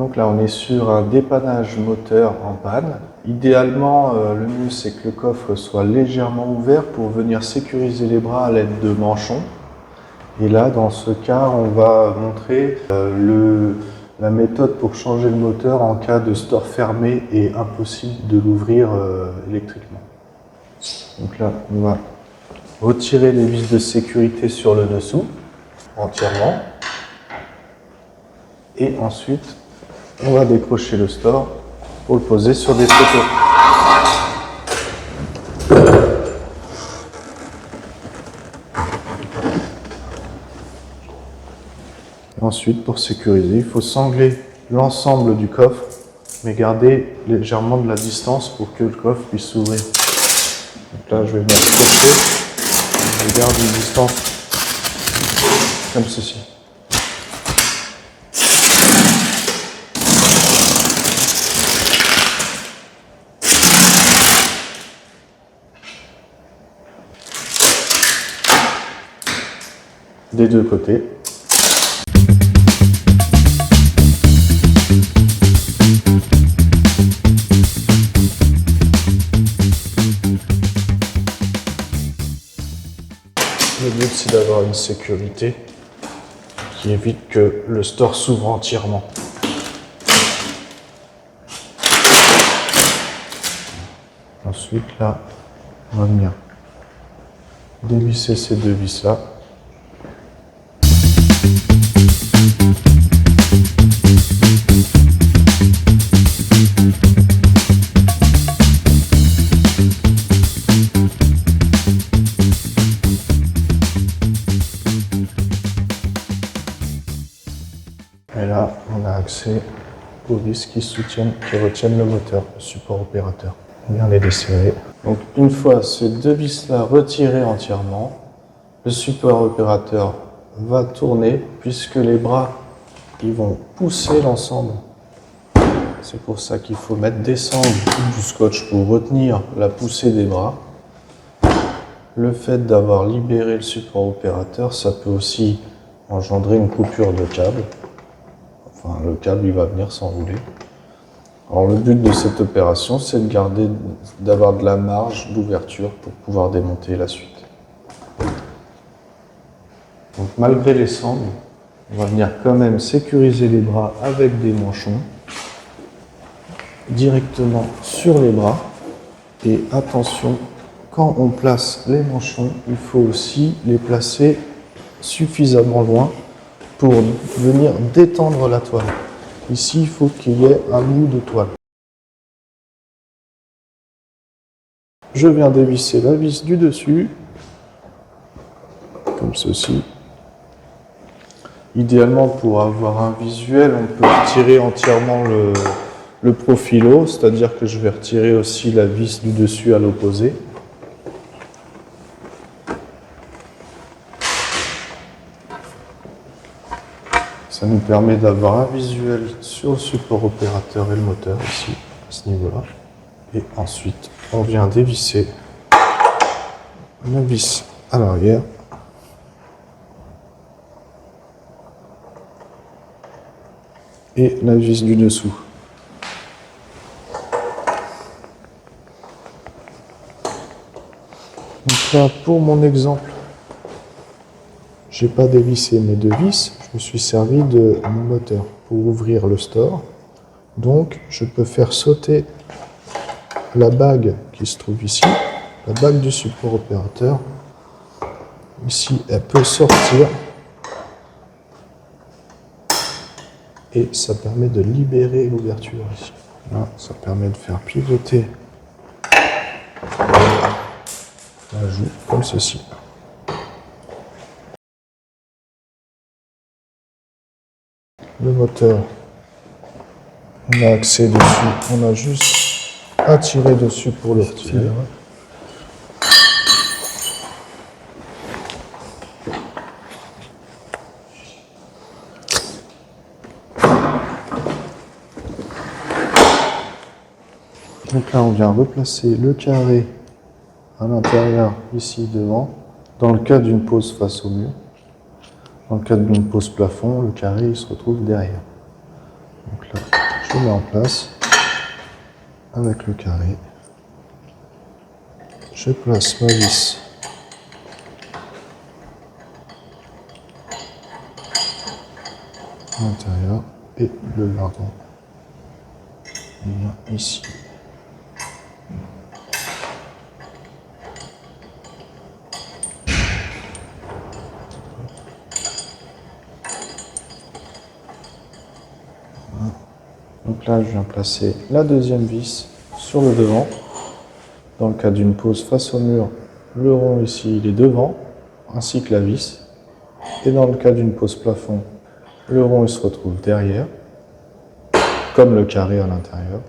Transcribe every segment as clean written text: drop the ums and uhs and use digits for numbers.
Donc là, on est sur un dépannage moteur en panne. Idéalement, le mieux c'est que le coffre soit légèrement ouvert pour venir sécuriser les bras à l'aide de manchons. Et là, dans ce cas, on va montrer la méthode pour changer le moteur en cas de store fermé et impossible de l'ouvrir électriquement. Donc là, on va retirer les vis de sécurité sur le dessous, entièrement. Et ensuite, on va décrocher le store pour le poser sur des tréteaux. Ensuite, pour sécuriser, il faut sangler l'ensemble du coffre, mais garder légèrement de la distance pour que le coffre puisse s'ouvrir. Donc là, je vais venir scotcher, je garde une distance comme ceci. Des deux côtés. Le but, c'est d'avoir une sécurité qui évite que le store s'ouvre entièrement. Ensuite, là, on va venir dévisser ces deux vis-là. Et là, on a accès aux vis qui retiennent le moteur, le support opérateur. Bien les desserrer. Donc une fois ces deux vis-là retirées entièrement, le support opérateur va tourner puisque les bras ils vont pousser l'ensemble. C'est pour ça qu'il faut mettre des sangles ou du scotch pour retenir la poussée des bras. Le fait d'avoir libéré le support opérateur, ça peut aussi engendrer une coupure de câble. Enfin, le câble il va venir s'enrouler. Alors le but de cette opération, c'est d'avoir de la marge d'ouverture pour pouvoir démonter la suite. Donc malgré les sangles, on va venir quand même sécuriser les bras avec des manchons directement sur les bras. Et attention, quand on place les manchons, il faut aussi les placer suffisamment loin pour venir détendre la toile. Ici, il faut qu'il y ait un bout de toile. Je viens dévisser la vis du dessus, comme ceci. Idéalement, pour avoir un visuel, on peut retirer entièrement le profilo, c'est-à-dire que je vais retirer aussi la vis du dessus à l'opposé. Ça nous permet d'avoir un visuel sur le support opérateur et le moteur ici, à ce niveau-là. Et ensuite, on vient dévisser la vis à l'arrière. Et la vis du dessous. Donc là, pour mon exemple, j'ai pas dévissé mes deux vis, je me suis servi de mon moteur pour ouvrir le store. Donc, je peux faire sauter la bague qui se trouve ici, la bague du support opérateur. Ici, elle peut sortir. Et ça permet de libérer l'ouverture ici. Là, ça permet de faire pivoter la joue comme ceci. Le moteur, on a accès dessus, on a juste à tirer dessus pour le retirer. Donc là, on vient replacer le carré à l'intérieur, ici devant, dans le cas d'une pose face au mur. Dans le cas d'une pose plafond, le carré il se retrouve derrière. Donc là, je mets en place avec le carré. Je place ma vis à l'intérieur et le lardon vient ici. Voilà. Donc là, je viens placer la deuxième vis sur le devant. Dans le cas d'une pose face au mur, le rond ici, il est devant, ainsi que la vis. Et dans le cas d'une pose plafond, le rond il se retrouve derrière, comme le carré à l'intérieur.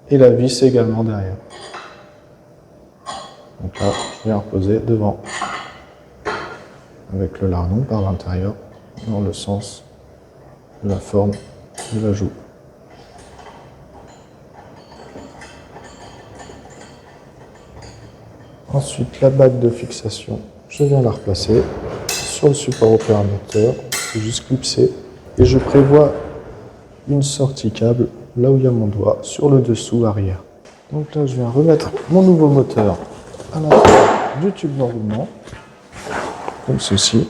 Et la vis également derrière. Donc là, je viens reposer devant, avec le lardon par l'intérieur, dans le sens de la forme de la joue. Ensuite, la bague de fixation, je viens la replacer sur le support opérateur, c'est juste clipser. Et je prévois une sortie câble, là où il y a mon doigt, sur le dessous arrière. Donc là, je viens remettre mon nouveau moteur à l'intérieur du tube d'enroulement, comme ceci.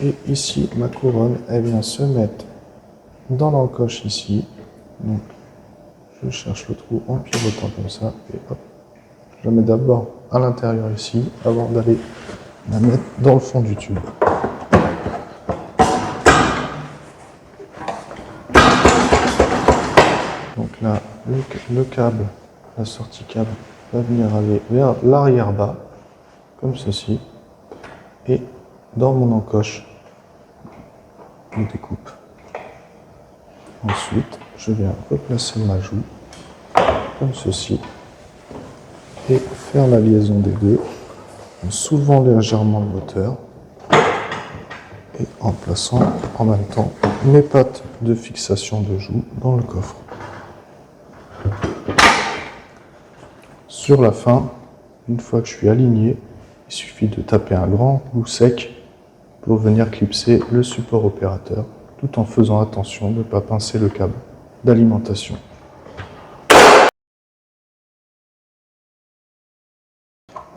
Et ici, ma couronne, elle vient se mettre dans l'encoche ici. Donc, je cherche le trou en pivotant comme ça, et hop, je la mets d'abord à l'intérieur ici, avant d'aller la mettre dans le fond du tube. Donc là, le câble, la sortie câble, va venir aller vers l'arrière-bas, comme ceci, et dans mon encoche de découpe. Ensuite, je viens replacer ma joue, comme ceci, et faire la liaison des deux, en soulevant légèrement le moteur, et en plaçant en même temps mes pattes de fixation de joue dans le coffre. Sur la fin, une fois que je suis aligné, il suffit de taper un grand coup sec pour venir clipser le support opérateur, tout en faisant attention de ne pas pincer le câble d'alimentation.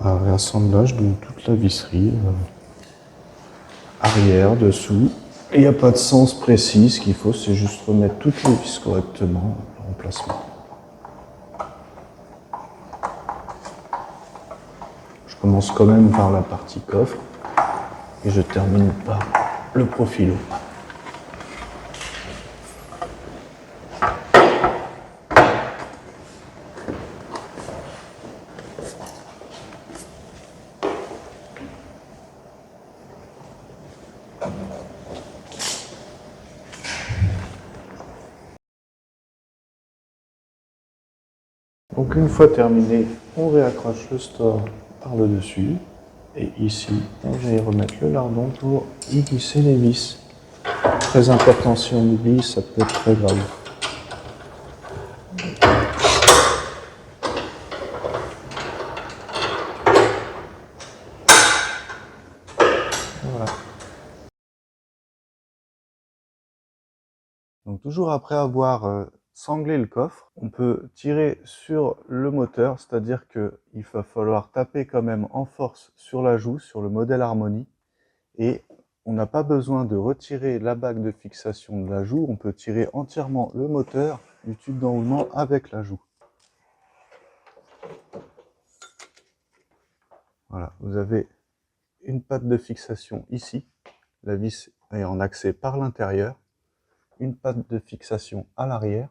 Un réassemblage de toute la visserie, arrière, dessous. Il n'y a pas de sens précis, ce qu'il faut c'est juste remettre toutes les vis correctement en emplacement. Je commence quand même par la partie coffre et je termine par le profilo. Donc une fois terminé, on réaccroche le store par le dessus. Et ici, on vient y remettre le lardon pour y glisser les vis. Très important, si on oublie, ça peut être très grave. Voilà. Donc toujours après avoir sanglé le coffre, on peut tirer sur le moteur, c'est-à-dire qu'il va falloir taper quand même en force sur la joue, sur le modèle Harmony, et on n'a pas besoin de retirer la bague de fixation de la joue, on peut tirer entièrement le moteur du tube d'enroulement avec la joue. Voilà, vous avez une patte de fixation ici, la vis est en accès par l'intérieur, une patte de fixation à l'arrière,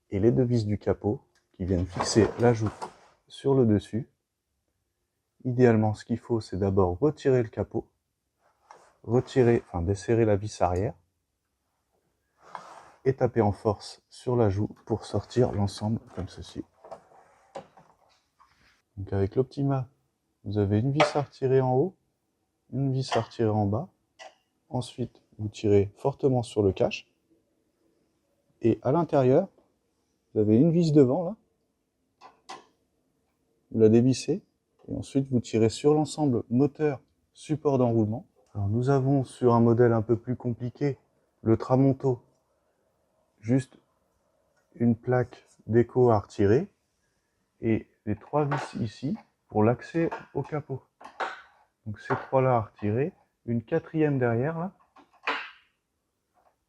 et les deux vis du capot qui viennent fixer la joue sur le dessus. Idéalement, ce qu'il faut, c'est d'abord retirer le capot, desserrer la vis arrière, et taper en force sur la joue pour sortir l'ensemble comme ceci. Donc avec l'Optima, vous avez une vis à retirer en haut, une vis à retirer en bas. Ensuite, vous tirez fortement sur le cache. Et à l'intérieur, vous avez une vis devant, là. Vous la dévissez. Et ensuite, vous tirez sur l'ensemble moteur, support d'enroulement. Alors nous avons sur un modèle un peu plus compliqué, le tramonto, juste une plaque d'écho à retirer et les 3 vis ici pour l'accès au capot. Donc ces 3-là à retirer, une 4e derrière là.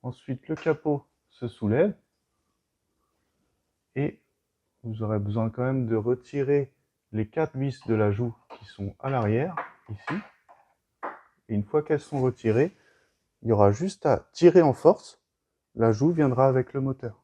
Ensuite le capot se soulève et vous aurez besoin quand même de retirer les 4 vis de la joue qui sont à l'arrière, ici. Et une fois qu'elles sont retirées, il y aura juste à tirer en force, la joue viendra avec le moteur.